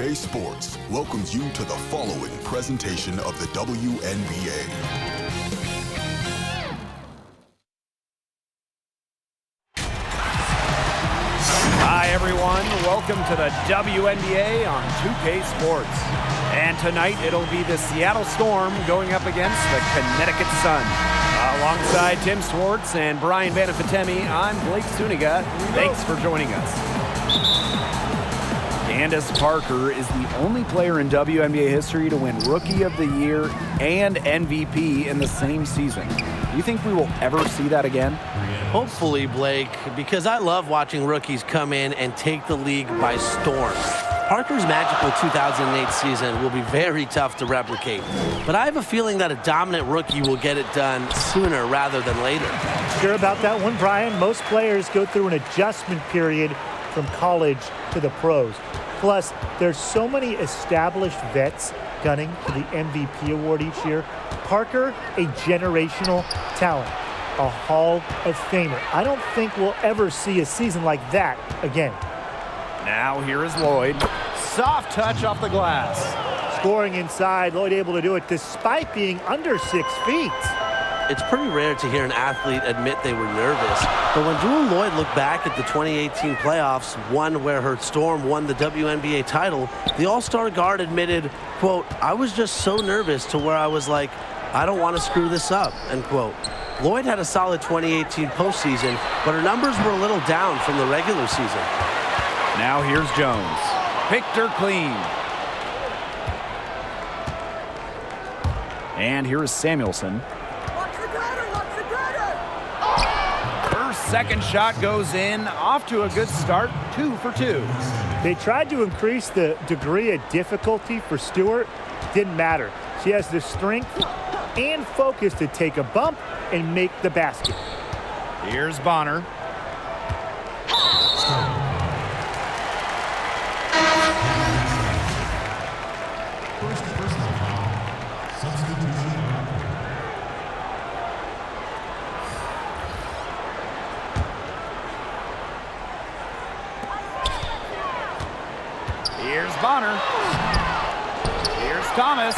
2K Sports welcomes you to the following presentation of the WNBA. Hi everyone, welcome to the WNBA on 2K Sports. And tonight it'll be the Seattle Storm going up against the Connecticut Sun. Alongside Tim Swartz and Brian Banafitemi, I'm Blake Zuniga. Thanks for joining us. Candace Parker is the only player in WNBA history to win Rookie of the Year and MVP in the same season. Do you think we will ever see that again? Hopefully, Blake, because I love watching rookies come in and take the league by storm. Parker's magical 2008 season will be very tough to replicate, but I have a feeling that a dominant rookie will get it done sooner rather than later. Sure about that one, Brian? Most players go through an adjustment period from college to the pros. Plus, there's so many established vets gunning for the MVP award each year. Parker, a generational talent, a Hall of Famer. I don't think we'll ever see a season like that again. Now here is Lloyd. Soft touch off the glass. Scoring inside, Lloyd able to do it despite being under 6 feet. It's pretty rare to hear an athlete admit they were nervous, but when Jewel Lloyd looked back at the 2018 playoffs, one where her Storm won the WNBA title, the All-Star guard admitted, quote, "I was just so nervous to where I was like, I don't want to screw this up," end quote. Lloyd had a solid 2018 postseason, but her numbers were a little down from the regular season. Now here's Jones. Picked her clean. And here is Samuelson. Her second shot goes in. Off to a good start. 2 for 2. They tried to increase the degree of difficulty for Stewart. Didn't matter. She has the strength and focus to take a bump and make the basket. Here's Bonner. Here's Bonner. Here's Thomas.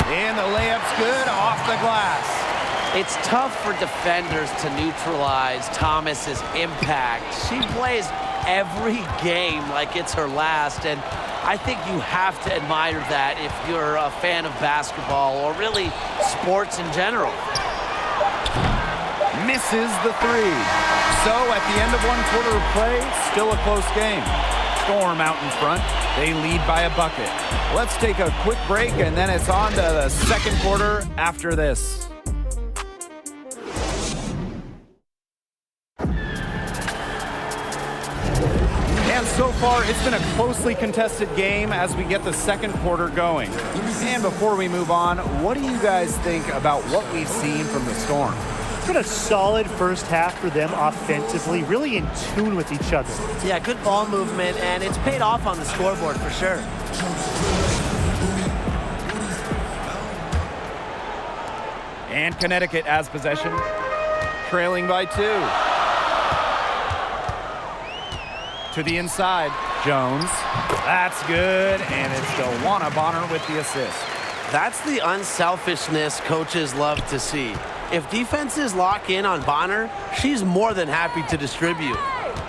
And the layup's good off the glass. It's tough for defenders to neutralize Thomas's impact. She plays every game like it's her last, and I think you have to admire that if you're a fan of basketball or really sports in general. Misses the three. So at the end of one quarter of play, still a close game. Storm out in front. They lead by a bucket. Let's take a quick break, and then it's on to the second quarter after this. And so far, it's been a closely contested game as we get the second quarter going. And before we move on, what do you guys think about what we've seen from the Storm? It's been a solid first half for them offensively, really in tune with each other. Yeah, good ball movement, and it's paid off on the scoreboard for sure. And Connecticut has possession, trailing by 2. To the inside, Jones. That's good, and it's Dewana Bonner with the assist. That's the unselfishness coaches love to see. If defenses lock in on Bonner, she's more than happy to distribute.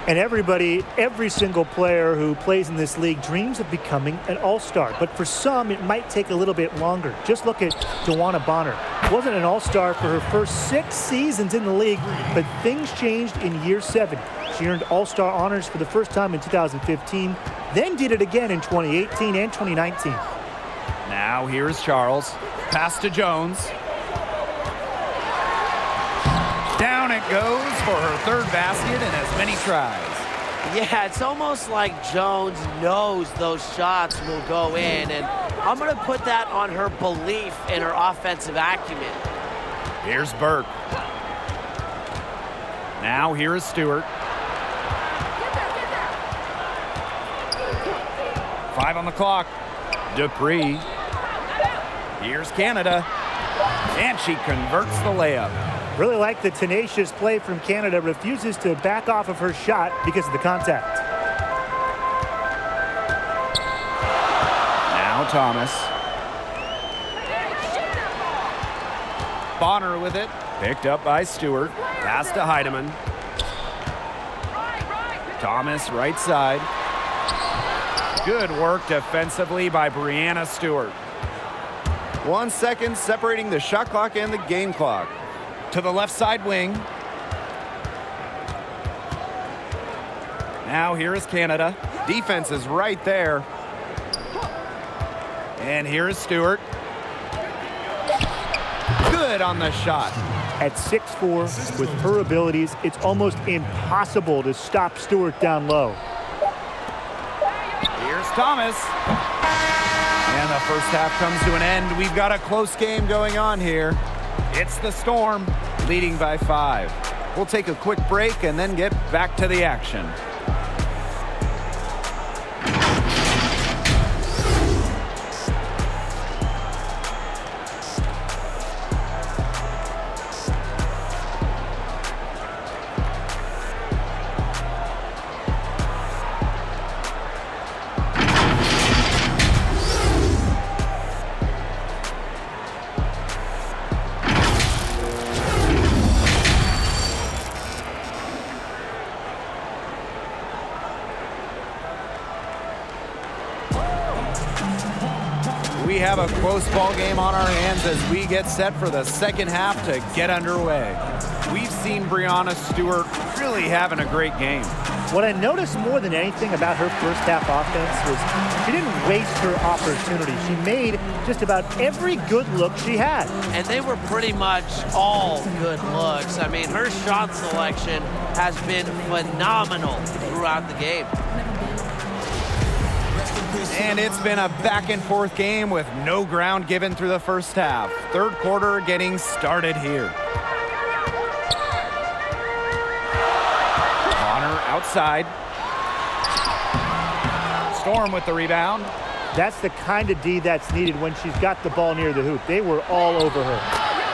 And every single player who plays in this league dreams of becoming an all-star. But for some, it might take a little bit longer. Just look at Dewana Bonner. Wasn't an all-star for her first 6 seasons in the league, but things changed in year 7. She earned all-star honors for the first time in 2015, then did it again in 2018 and 2019. Now here's Charles. Pass to Jones. Down it goes for her third basket in as many tries. Yeah, it's almost like Jones knows those shots will go in, and I'm going to put that on her belief in her offensive acumen. Here's Burke. Now here is Stewart. 5 on the clock. Dupree. Here's Canada. And she converts the layup. Really like the tenacious play from Canada. Refuses to back off of her shot because of the contact. Thomas. Bonner with it. Picked up by Stewart. Pass to Heidemann. Thomas, right side. Good work defensively by Brianna Stewart. 1 second separating the shot clock and the game clock. To the left side wing. Now here is Canada. Defense is right there. And here is Stewart. Good on the shot. At 6'4", with her abilities, it's almost impossible to stop Stewart down low. Here's Thomas. And the first half comes to an end. We've got a close game going on here. It's the Storm leading by 5. We'll take a quick break and then get back to the action. We have a close ball game on our hands as we get set for the second half to get underway. We've seen Brianna Stewart really having a great game. What I noticed more than anything about her first half offense was she didn't waste her opportunity. She made just about every good look she had. And they were pretty much all good looks. I mean, her shot selection has been phenomenal throughout the game. And it's been a back-and-forth game with no ground given through the first half. Third quarter getting started here. Bonner outside. Storm with the rebound. That's the kind of D that's needed when she's got the ball near the hoop. They were all over her.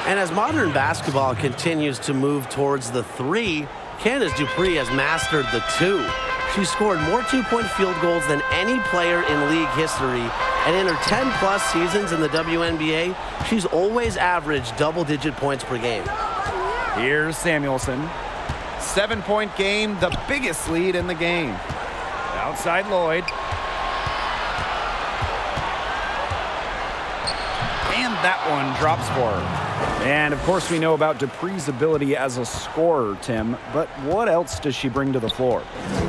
And as modern basketball continues to move towards the 3, Candace Dupree has mastered the 2. She scored more two-point field goals than any player in league history, and in her 10-plus seasons in the WNBA, she's always averaged double-digit points per game. Here's Samuelson. 7-point game, the biggest lead in the game. Outside Lloyd. And that one drops for her. And, of course, we know about Dupree's ability as a scorer, Tim, but what else does she bring to the floor?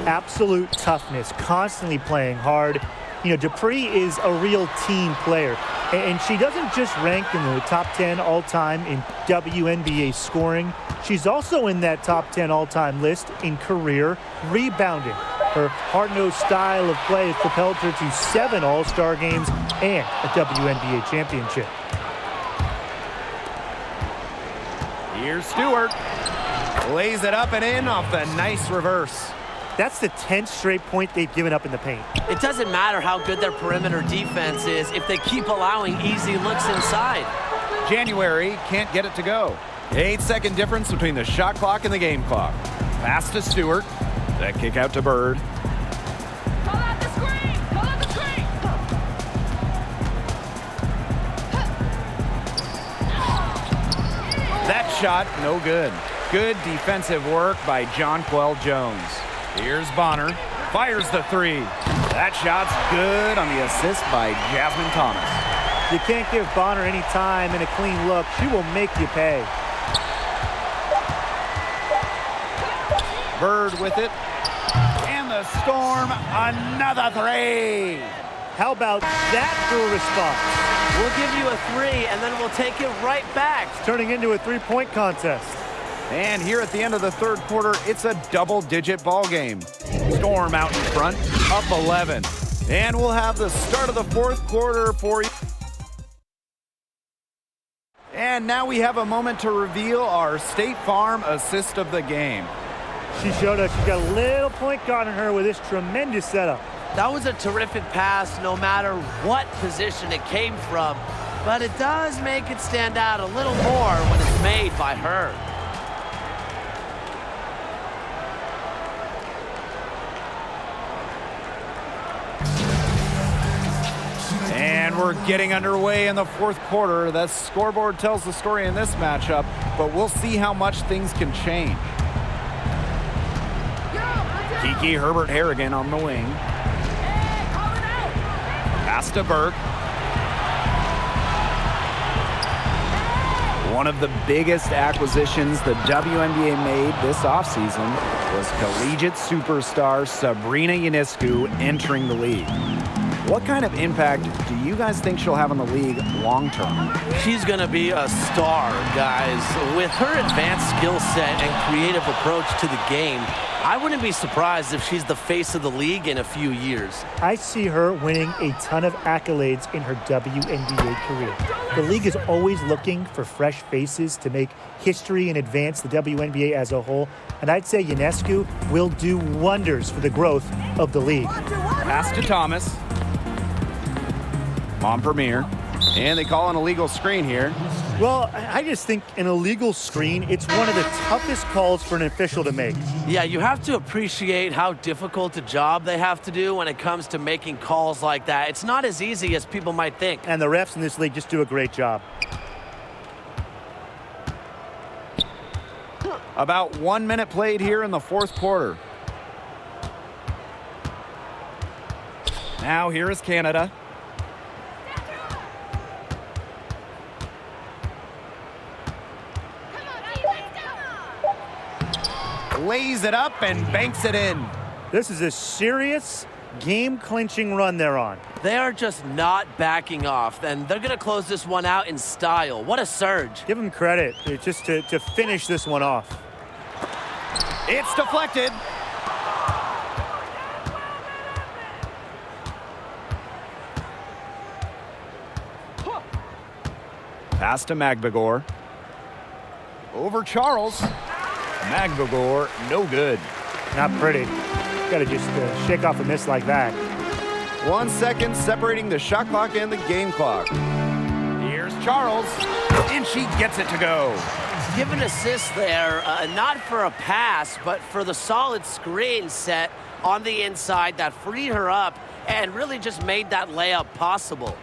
Absolute toughness, constantly playing hard. You know, Dupree is a real team player, and she doesn't just rank in the top 10 all-time in WNBA scoring. She's also in that top 10 all-time list in career rebounding. Her hard-nosed style of play has propelled her to 7 All-Star games and a WNBA championship. Here's Stewart. Lays it up and in off the nice reverse. That's the 10th straight point they've given up in the paint. It doesn't matter how good their perimeter defense is if they keep allowing easy looks inside. January can't get it to go. 8-second difference between the shot clock and the game clock. Pass to Stewart. That kick out to Bird. Call out the screen! Call out the screen! That shot, no good. Good defensive work by Jonquel Jones. Here's Bonner. Fires the 3. That shot's good on the assist by Jasmine Thomas. You can't give Bonner any time and a clean look. She will make you pay. Bird with it. And the Storm, another 3. How about that for a response? We'll give you a 3, and then we'll take it right back. It's turning into a three-point contest. And here at the end of the third quarter, it's a double-digit ball game. Storm out in front, up 11. And we'll have the start of the fourth quarter for you. And now we have a moment to reveal our State Farm assist of the game. She showed us she's got a little point guard on her with this tremendous setup. That was a terrific pass no matter what position it came from, but it does make it stand out a little more when it's made by her. And we're getting underway in the fourth quarter. The scoreboard tells the story in this matchup, but we'll see how much things can change. Kiki Herbert Harrigan on the wing. Pass to Burke. One of the biggest acquisitions the WNBA made this offseason was collegiate superstar Sabrina Ionescu entering the league. What kind of impact do you guys think she'll have on the league long term? She's going to be a star, guys. With her advanced skill set and creative approach to the game, I wouldn't be surprised if she's the face of the league in a few years. I see her winning a ton of accolades in her WNBA career. The league is always looking for fresh faces to make history and advance the WNBA as a whole, and I'd say Ionescu will do wonders for the growth of the league. Pass to Thomas. On Premier. And they call an illegal screen here. Well, I just think an illegal screen, it's one of the toughest calls for an official to make. Yeah, you have to appreciate how difficult a job they have to do when it comes to making calls like that. It's not as easy as people might think. And the refs in this league just do a great job. About 1 minute played here in the fourth quarter. Now here is Canada. Lays it up and banks it in. This is a serious game-clinching run they're on. They are just not backing off, and they're going to close this one out in style. What a surge. Give them credit just to finish this one off. It's deflected. Pass to Magbagor. Over Charles. Magbagor, no good. Not pretty. Got to just shake off a miss like that. 1 second separating the shot clock and the game clock. Here's Charles, and she gets it to go. Give an assist there, not for a pass, but for the solid screen set on the inside that freed her up and really just made that layup possible.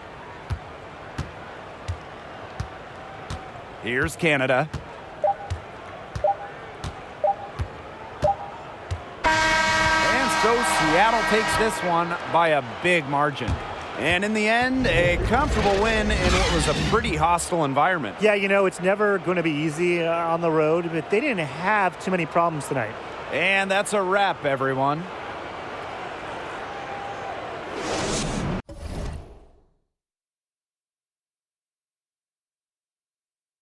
Here's Canada. So Seattle takes this one by a big margin. And in the end, a comfortable win in what was a pretty hostile environment. Yeah, you know, it's never going to be easy on the road, but they didn't have too many problems tonight. And that's a wrap, everyone.